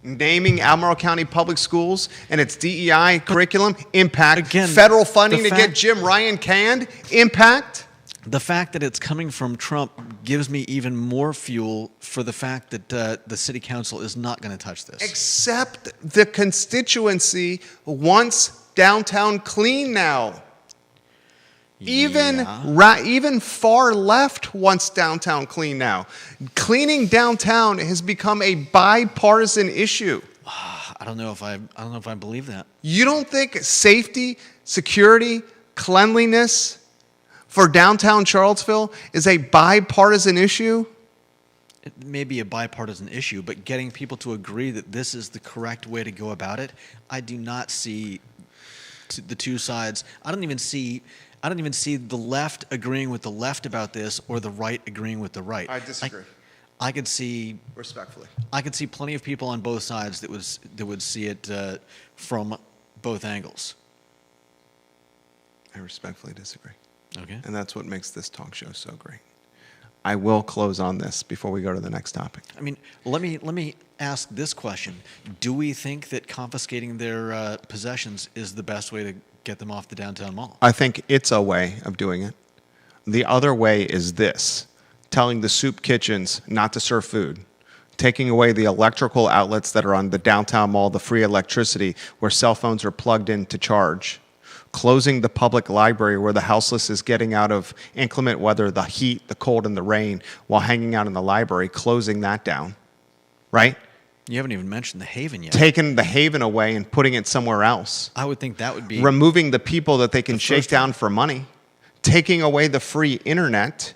Naming Albemarle County Public Schools and its DEI curriculum, impact. Again, federal funding to get Jim Ryan canned, impact. The fact that it's coming from Trump gives me even more fuel for the fact that the city council is not going to touch this. Except the constituency wants downtown clean now. Even far left wants downtown clean now. Cleaning downtown has become a bipartisan issue. I don't know if I believe that. You don't think safety, security, cleanliness for downtown Charlottesville is a bipartisan issue? It may be a bipartisan issue, but getting people to agree that this is the correct way to go about it, I do not see the two sides. I don't even see the left agreeing with the left about this or the right agreeing with the right. I disagree. I could see respectfully. I could see plenty of people on both sides that would see it from both angles. I respectfully disagree. Okay. And that's what makes this talk show so great. I will close on this before we go to the next topic. I mean, let me ask this question. Do we think that confiscating their possessions is the best way to get them off the downtown mall? I think it's a way of doing it. The other way is this: telling the soup kitchens not to serve food, taking away the electrical outlets that are on the downtown mall, the free electricity where cell phones are plugged in to charge, closing the public library where the houseless is getting out of inclement weather, the heat, the cold, and the rain while hanging out in the library, closing that down, right? You haven't even mentioned the Haven yet. Taking the Haven away and putting it somewhere else. I would think that would be... Removing the people that they can shake down for money. Taking away the free internet.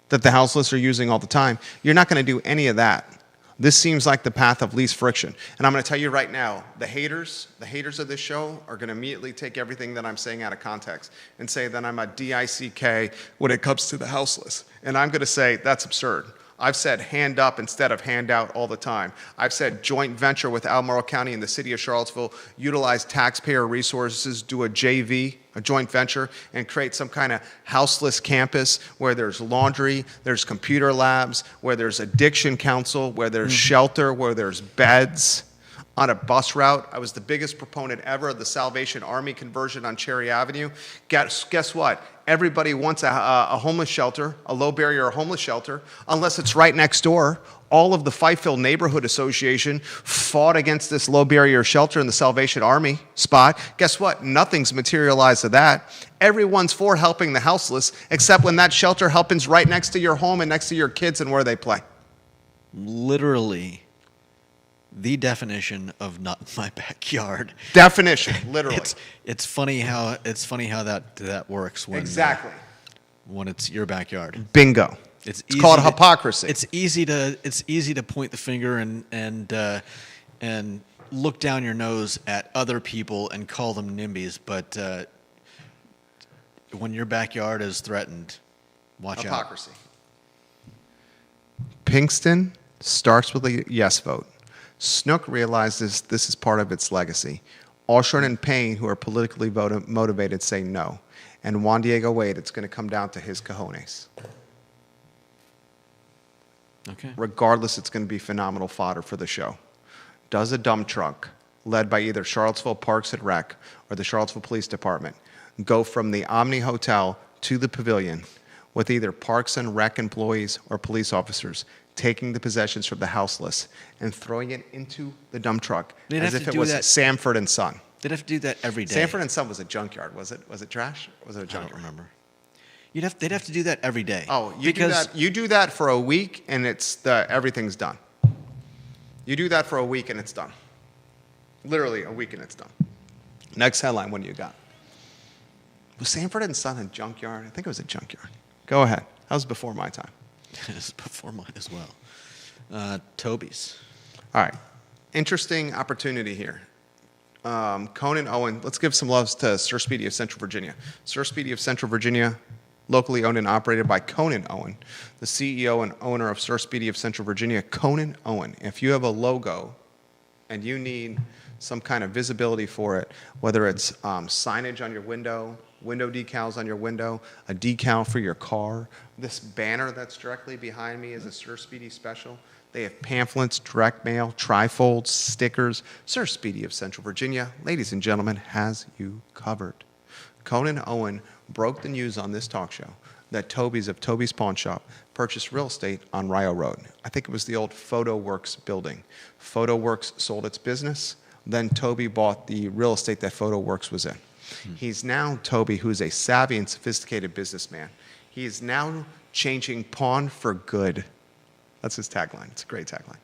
that the houseless are using all the time. You're not going to do any of that. This seems like the path of least friction. And I'm going to tell you right now, the haters of this show are going to immediately take everything that I'm saying out of context and say that I'm a DICK when it comes to the houseless. And I'm going to say that's absurd. I've said hand up instead of hand out all the time. I've said joint venture with Albemarle County and the city of Charlottesville, utilize taxpayer resources, do a JV, a joint venture, and create some kind of houseless campus where there's laundry, there's computer labs, where there's addiction counsel, where there's shelter, where there's beds. On a bus route, I was the biggest proponent ever of the Salvation Army conversion on Cherry Avenue. Guess what? Everybody wants a homeless shelter, a low-barrier homeless shelter, unless it's right next door. All of the CVille Neighborhood Association fought against this low-barrier shelter in the Salvation Army spot. Guess what? Nothing's materialized to that. Everyone's for helping the houseless, except when that shelter happens right next to your home and next to your kids and where they play. Literally, the definition of not my backyard. Definition, literally. It's funny how that works when exactly when it's your backyard. Bingo. It's called hypocrisy. It's easy to point the finger and look down your nose at other people and call them NIMBYs, but when your backyard is threatened, watch out. Hypocrisy. Pinkston starts with a yes vote. Snook realizes this is part of its legacy. Alshon and Payne, who are politically motivated, say no. And Juan Diego Wade, it's going to come down to his cojones. Okay. Regardless, it's going to be phenomenal fodder for the show. Does a dump truck, led by either Charlottesville Parks and Rec or the Charlottesville Police Department, go from the Omni Hotel to the Pavilion with either Parks and Rec employees or police officers taking the possessions from the houseless and throwing it into the dump truck as if it was Sanford and Son? They'd have to do that every day. Sanford and Son was a junkyard, was it? Was it trash? Or was it a junkyard? I don't remember. They'd have to do that every day. Oh, you do that for a week and everything's done. You do that for a week and it's done. Literally a week and it's done. Next headline, what do you got? Was Sanford and Son a junkyard? I think it was a junkyard. Go ahead. That was before my time. It was before mine as well. Toby's. All right. Interesting opportunity here. Conan Owen, let's give some loves to Sir Speedy of Central Virginia. Sir Speedy of Central Virginia, locally owned and operated by Conan Owen, the CEO and owner of Sir Speedy of Central Virginia. Conan Owen. If you have a logo and you need some kind of visibility for it, whether it's signage on your window decals on your window, a decal for your car. This banner that's directly behind me is a Sir Speedy special. They have pamphlets, direct mail, trifolds, stickers. Sir Speedy of Central Virginia, ladies and gentlemen, has you covered. Conan Owen broke the news on this talk show that Toby's of Toby's Pawn Shop purchased real estate on Rio Road. I think it was the old PhotoWorks building. PhotoWorks sold its business. Then Toby bought the real estate that PhotoWorks was in. He's now, Toby, who's a savvy and sophisticated businessman, he is now changing pawn for good. That's his tagline. It's a great tagline.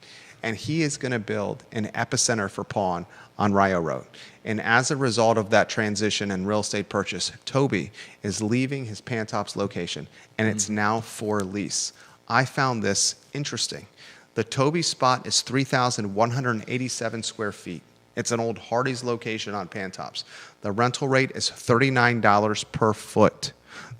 And he is going to build an epicenter for pawn on Rio Road. And as a result of that transition and real estate purchase, Toby is leaving his Pantops location, and it's now for lease. I found this interesting. The Toby spot is 3,187 square feet. It's an old Hardee's location on Pantops. The rental rate is $39 per foot.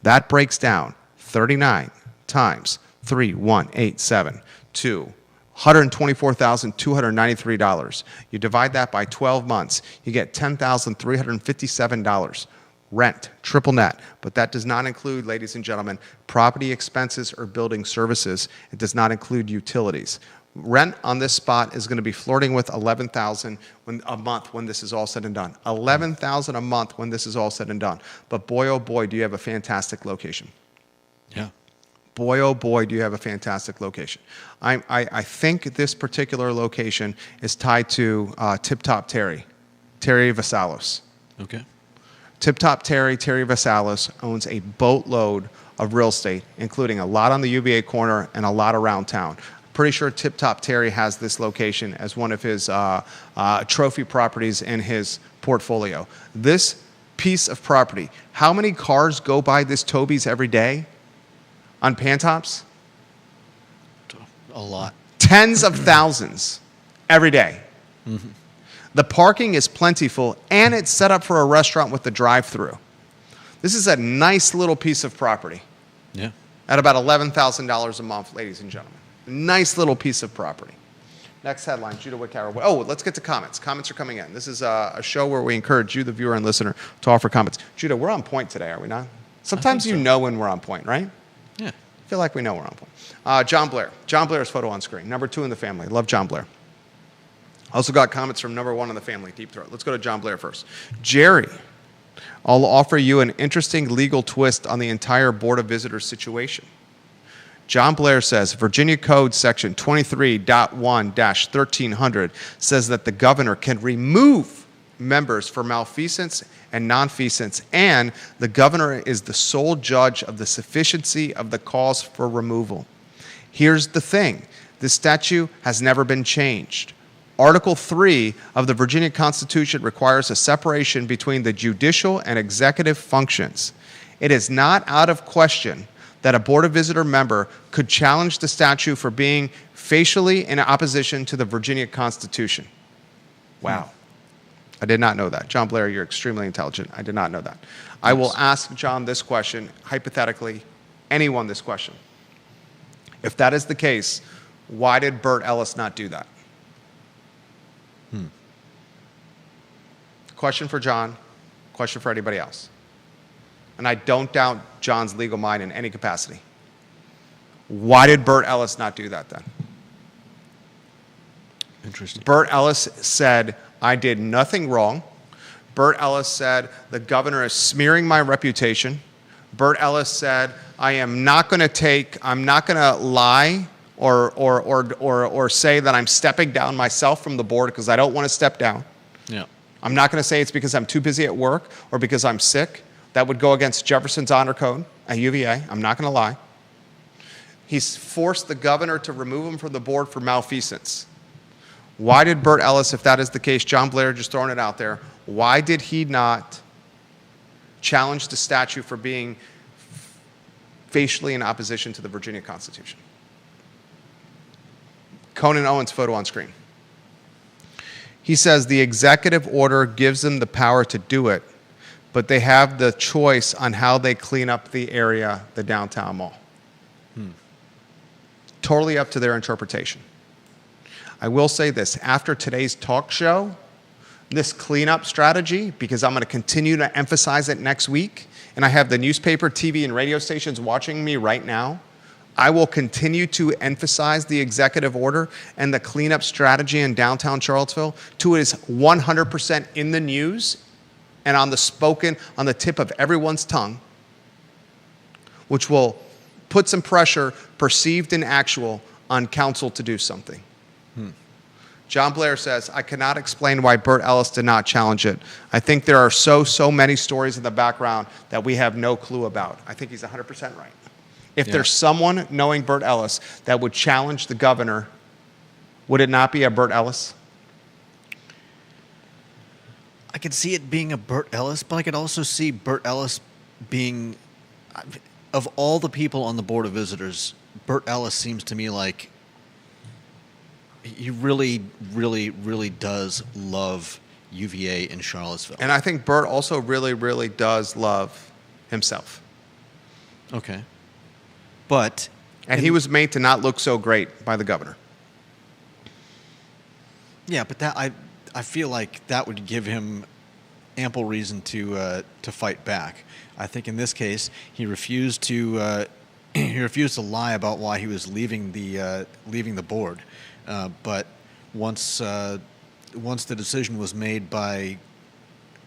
That breaks down 39 times 3,187 to $124,293. You divide that by 12 months, you get $10,357 rent, triple net. But that does not include, ladies and gentlemen, property expenses or building services. It does not include utilities. Rent on this spot is going to be flirting with $11,000 a month when this is all said and done. $11,000 a month when this is all said and done. But boy, oh boy, do you have a fantastic location. Yeah. Boy, oh boy, do you have a fantastic location. I think this particular location is tied to Tip Top Terry Vasalos. Okay. Tip Top Terry Vasalos owns a boatload of real estate, including a lot on the UVA corner and a lot around town. Pretty sure Tip Top Terry has this location as one of his trophy properties in his portfolio. This piece of property, how many cars go by this Toby's every day on Pantops? A lot. Tens of thousands every day. Mm-hmm. The parking is plentiful, and it's set up for a restaurant with a drive-through. This is a nice little piece of property Yeah. at about $11,000 a month, ladies and gentlemen. Nice little piece of property. Next headline, Judah Wickower. Oh, let's get to comments. Comments are coming in. This is a show where we encourage you, the viewer and listener, to offer comments. Judah, we're on point today, are we not? Sometimes you know when we're on point, right? Yeah. I feel like we know we're on point. John Blair. John Blair's photo on screen. Number 2 in the family. Love John Blair. Also got comments from number 1 in the family, Deep Throat. Let's go to John Blair first. Jerry, I'll offer you an interesting legal twist on the entire Board of Visitors situation. John Blair says Virginia Code Section 23.1-1300 says that the governor can remove members for malfeasance and nonfeasance, and the governor is the sole judge of the sufficiency of the cause for removal. Here's the thing. This statute has never been changed. Article 3 of the Virginia Constitution requires a separation between the judicial and executive functions. It is not out of question that a Board of Visitor member could challenge the statute for being facially in opposition to the Virginia Constitution. Wow. I did not know that. John Blair, you're extremely intelligent. I did not know that. I will ask John this question, hypothetically, anyone this question. If that is the case, why did Bert Ellis not do that? Question for John, question for anybody else. And I don't doubt John's legal mind in any capacity. Why did Bert Ellis not do that then? Interesting. Bert Ellis said, I did nothing wrong. Bert Ellis said, the governor is smearing my reputation. Bert Ellis said, I'm not going to lie or say that I'm stepping down myself from the board because I don't want to step down. Yeah. I'm not going to say it's because I'm too busy at work or because I'm sick. That would go against Jefferson's honor code at UVA. I'm not going to lie. He's forced the governor to remove him from the board for malfeasance. Why did Bert Ellis, if that is the case, John Blair just throwing it out there, why did he not challenge the statute for being facially in opposition to the Virginia Constitution? Conan Owens' photo on screen. He says the executive order gives them the power to do it, but they have the choice on how they clean up the area, the downtown mall. Totally up to their interpretation. I will say this, after today's talk show, this cleanup strategy, because I'm going to continue to emphasize it next week, and I have the newspaper, TV, and radio stations watching me right now, I will continue to emphasize the executive order and the cleanup strategy in downtown Charlottesville till it is 100% in the news and on the tip of everyone's tongue, which will put some pressure, perceived and actual, on council to do something. John Blair says, I cannot explain why Bert Ellis did not challenge it. I think there are so many stories in the background that we have no clue about. I think he's 100% right. If there's someone knowing Bert Ellis that would challenge the governor, would it not be a Bert Ellis? I could see it being a Bert Ellis, but I could also see Bert Ellis being, of all the people on the Board of Visitors, Bert Ellis seems to me like he really, really, really does love UVA in Charlottesville. And I think Bert also really, really does love himself. Okay. But... And he was made to not look so great by the governor. Yeah, but that I feel like that would give him ample reason to fight back. I think in this case he refused to lie about why he was leaving the board. But once the decision was made by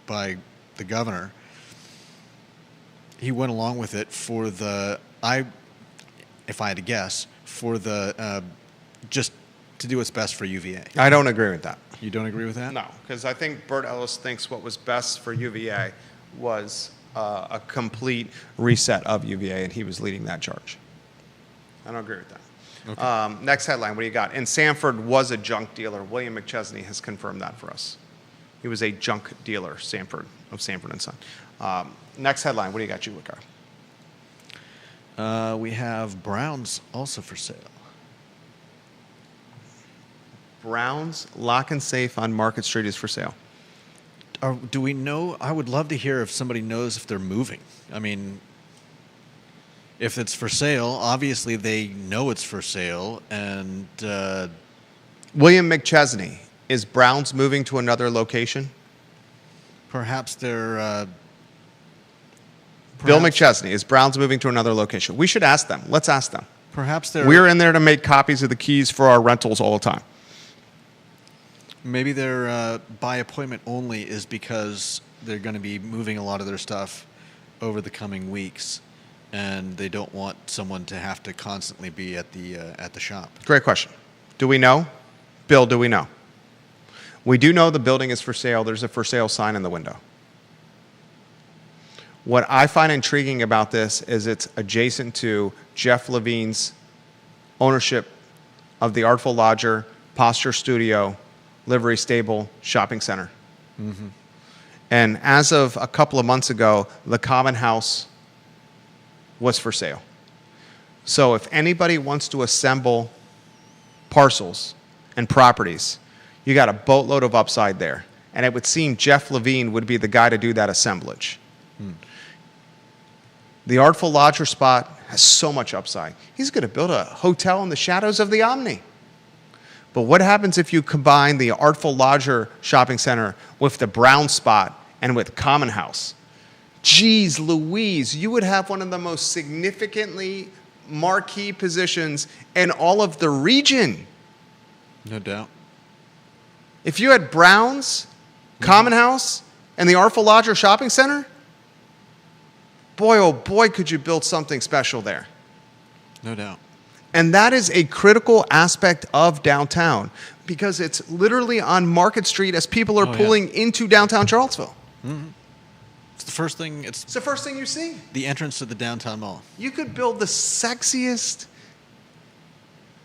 the governor, he went along with it for if I had to guess, for just to do what's best for UVA. I don't agree with that. You don't agree with that? No, because I think Bert Ellis thinks what was best for UVA was a complete reset of UVA, and he was leading that charge. I don't agree with that. Okay. Next headline, what do you got? And Sanford was a junk dealer. William McChesney has confirmed that for us. He was a junk dealer, Sanford, of Sanford & Son. Next headline, what do you got, Julica? We have Browns also for sale. Brown's Lock and Safe on Market Street is for sale. Do we know? I would love to hear if somebody knows if they're moving. I mean, if it's for sale, obviously they know it's for sale. And William McChesney, is Brown's moving to another location? perhaps they're... Bill perhaps- McChesney, is Brown's moving to another location? We should ask them. Let's ask them. Perhaps they're... We're in there to make copies of the keys for our rentals all the time. Maybe their by appointment only is because they're going to be moving a lot of their stuff over the coming weeks, and they don't want someone to have to constantly be at the shop. Great question. Do we know? Bill, do we know? We do know the building is for sale. There's a for sale sign in the window. What I find intriguing about this is it's adjacent to Jeff Levine's ownership of the Artful Lodger, Posture Studio, Livery Stable, Shopping Center. Mm-hmm. And as of a couple of months ago, the Common House was for sale. So if anybody wants to assemble parcels and properties, you got a boatload of upside there. And it would seem Jeff Levine would be the guy to do that assemblage. The Artful Lodger spot has so much upside. He's going to build a hotel in the shadows of the Omni. But what happens if you combine the Artful Lodger shopping center with the Brown spot and with Common House? Geez Louise, you would have one of the most significantly marquee positions in all of the region. No doubt. If you had Brown's, Common House, and the Artful Lodger shopping center, boy, oh boy, could you build something special there. No doubt. And that is a critical aspect of downtown because it's literally on Market Street as people are pulling into downtown Charlottesville. Mm-hmm. It's the first thing. It's the first thing you see. The entrance to the downtown mall. You could build the sexiest,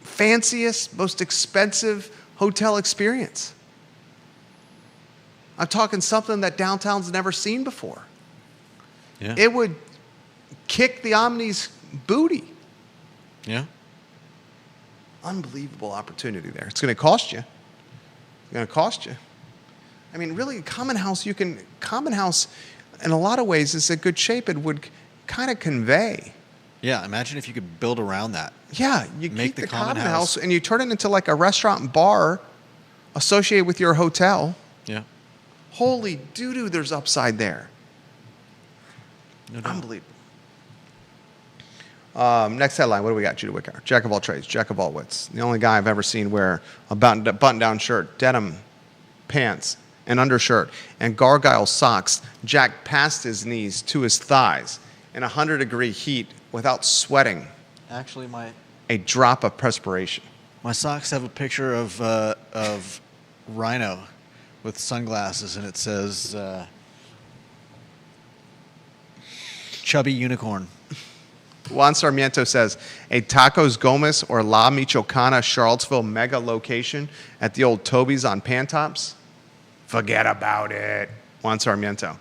fanciest, most expensive hotel experience. I'm talking something that downtown's never seen before. Yeah. It would kick the Omni's booty. Yeah. Unbelievable opportunity there. It's going to cost you. It's going to cost you. I mean, really, Common House in a lot of ways is in good shape. It would kind of convey. Yeah, imagine if you could build around that. Yeah, you Make keep the the Common Common House. House and you turn it into like a restaurant and bar associated with your hotel. Yeah. Holy doo-doo, there's upside there. No doubt. Unbelievable. Next headline, what do we got? Judah Wickower. Jack of all trades, jack of all wits. The only guy I've ever seen wear a button-down shirt, denim pants, an undershirt, and gargoyle socks jacked past his knees to his thighs in 100-degree heat without sweating Actually, a drop of perspiration. my socks have a picture of Rhino with sunglasses, and it says "Chubby Unicorn." Juan Sarmiento says, a Tacos Gomez or La Michoacana Charlottesville mega location at the old Toby's on Pantops? Forget about it. Juan Sarmiento.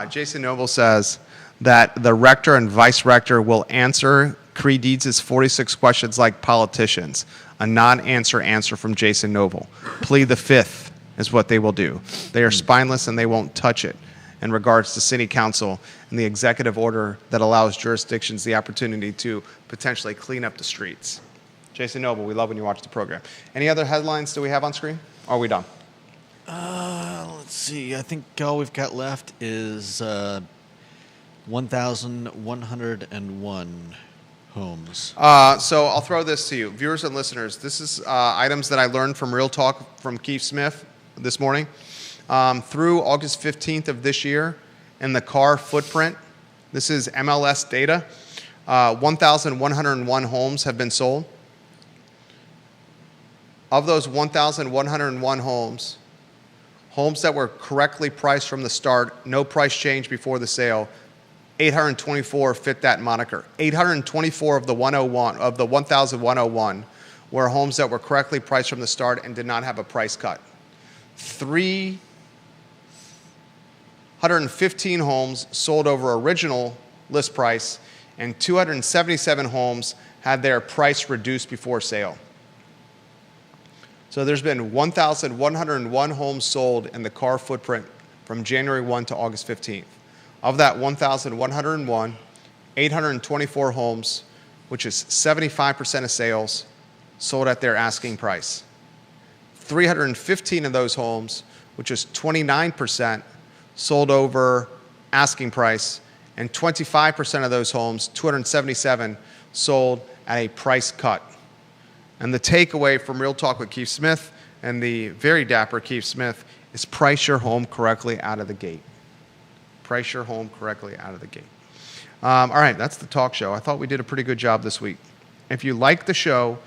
Jason Noble says that the rector and vice rector will answer Cree Deeds' 46 questions like politicians. A non-answer answer from Jason Noble. Plead the fifth is what they will do. They are spineless and they won't touch it. In regards to city council and the executive order that allows jurisdictions the opportunity to potentially clean up the streets. Jason Noble, we love when you watch the program. Any other headlines do we have on screen? Or are we done? Let's see. I think all we've got left is 1,101 homes. So I'll throw this to you. Viewers and listeners, this is items that I learned from Real Talk from Keith Smith this morning. Through August 15th of this year, in the car footprint, this is MLS data, 1,101 homes have been sold. Of those 1,101 homes that were correctly priced from the start, no price change before the sale, 824 fit that moniker. 824 of the 1,101 were homes that were correctly priced from the start and did not have a price cut. 315 homes sold over original list price, and 277 homes had their price reduced before sale. So there's been 1,101 homes sold in the CAR footprint from January 1 to August 15th. Of that 1,101, 824 homes, which is 75% of sales, sold at their asking price. 315 of those homes, which is 29%, sold over asking price, and 25% of those homes, 277, sold at a price cut. And the takeaway from Real Talk with Keith Smith and the very dapper Keith Smith is price your home correctly out of the gate. Price your home correctly out of the gate. All right, that's the talk show. I thought we did a pretty good job this week. If you like the show,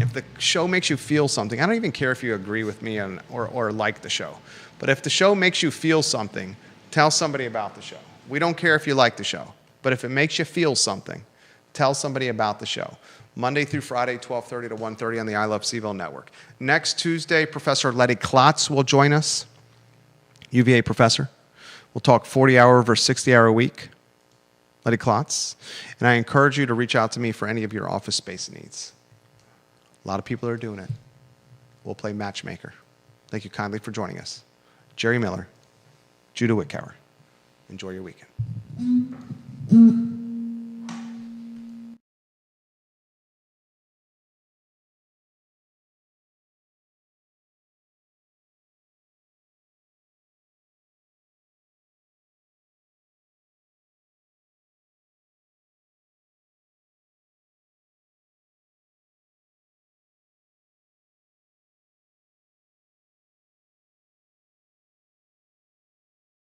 if the show makes you feel something, I don't even care if you agree with me or like the show, but if the show makes you feel something, tell somebody about the show. We don't care if you like the show, but if it makes you feel something, tell somebody about the show. Monday through Friday, 12:30 to 1:30 on the I Love CVille network. Next Tuesday, Professor Letty Klotz will join us, UVA professor. We'll talk 40-hour versus 60-hour a week. Letty Klotz. And I encourage you to reach out to me for any of your office space needs. A lot of people are doing it. We'll play matchmaker. Thank you kindly for joining us. Jerry Miller, Judah Whitcower. Enjoy your weekend.